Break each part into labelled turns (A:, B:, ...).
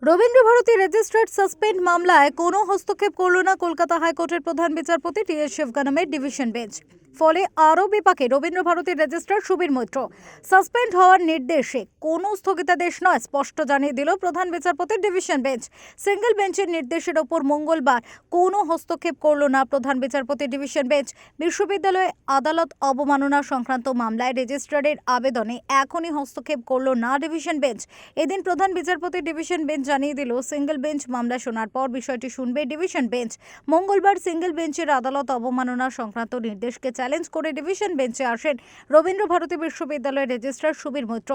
A: Rabindra Bharati registered suspend মামলায় কোনো হস্তক্ষেপ করল না কলকাতা হাইকোর্টের প্রধান বিচারপতি টি.এস. শিবগানামের division bench. ফলে আরও বিপাকে রবীন্দ্রভারতীর রেজিস্ট্রার সুবীর মৈত্র। সাসপেন্ড হওয়ার নির্দেশে কোনো স্থগিতাদেশ নয় স্পষ্ট জানিয়ে দিল প্রধান বিচারপতির ডিভিশন বেঞ্চ। সিঙ্গেল বেঞ্চের নির্দেশের ওপর মঙ্গলবার কোনো হস্তক্ষেপ করল না প্রধান বিচারপতির ডিভিশন বেঞ্চ। বিশ্ববিদ্যালয়ে আদালত অবমাননা সংক্রান্ত মামলায় রেজিস্ট্রারের আবেদনে এখনই হস্তক্ষেপ করল না ডিভিশন বেঞ্চ। এদিন প্রধান বিচারপতির ডিভিশন বেঞ্চ জানিয়ে দিল সিঙ্গেল বেঞ্চ মামলা শোনার পর বিষয়টি শুনবে ডিভিশন বেঞ্চ। মঙ্গলবার সিঙ্গেল বেঞ্চের আদালত অবমাননা সংক্রান্ত নির্দেশকে চ্যালেঞ্জ করে ডিভিশন বেঞ্চে আসেন রবীন্দ্রভারতী বিশ্ববিদ্যালয়ের রেজিস্ট্রার সুবীর মৈত্র।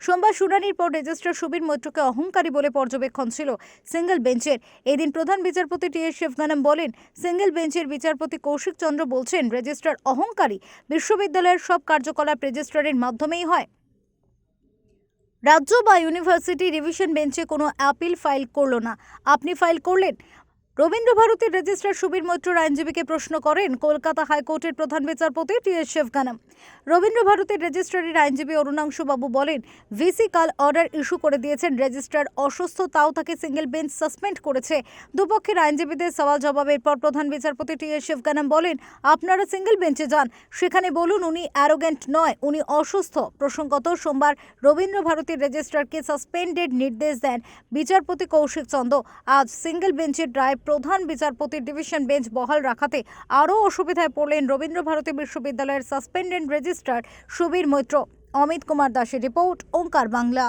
A: সোমবার শুনানির পর রেজিস্ট্রার সুবীর মৈত্রকে অহংকারী বলে পর্যবেক্ষণ ছিল সিঙ্গেল বেঞ্চের। এদিন প্রধান বিচারপতি টি.এস. শিবগানাম বলেন, সিঙ্গেল বেঞ্চের বিচারপতি কৌশিক চন্দ্র বলছেন রেজিস্ট্রার অহংকারী। বিশ্ববিদ্যালয়ের সব কার্যকলাপ রেজিস্ট্রারের মাধ্যমেই হয়। রাজ্য বা ইউনিভার্সিটি ডিভিশন বেঞ্চে কোনো অ্যাপিল ফাইল করল না। আপনি ফাইল করলেন? রবীন্দ্রভারতীর রেজিস্ট্রার সুবীর মৈত্রর আইনজীবীকে প্রশ্ন করেন কলকাতা হাইকোর্টের প্রধান বিচারপতি টি.এস. শিবগানাম। রবীন্দ্রভারতীর রেজিস্ট্রারের আইনজীবী অরুণাংশু বাবু বলেন, ভিসি কাল অর্ডার ইস্যু করে দিয়েছেন। রেজিস্ট্রার অসুস্থ, তাও তাকে সিঙ্গেল বেঞ্চ সাসপেন্ড করেছে। দুপক্ষের আইনজীবীদের সওয়াল জবাবের পর প্রধান বিচারপতি টি.এস. শিবগানাম বলেন, আপনারা সিঙ্গেল বেঞ্চে যান, সেখানে বলুন উনি অ্যারোগেন্ট নয়, উনি অসুস্থ। প্রসঙ্গত, সোমবার রবীন্দ্রভারতীর রেজিস্ট্রারকে সাসপেন্ডের নির্দেশ দেন বিচারপতি কৌশিক চন্দ্র। আজ সিঙ্গেল বেঞ্চের রায় প্রধান বিচারপতির ডিভিশন বেঞ্চ বহাল রাখাতে আরও অসুবিধায় পড়লেন রবীন্দ্রভারতী বিশ্ববিদ্যালয়ের সাসপেন্ডেড রেজিস্ট্রার সুবীর মৈত্র। অমিত কুমার দাসের রিপোর্ট, ওঙ্কার বাংলা।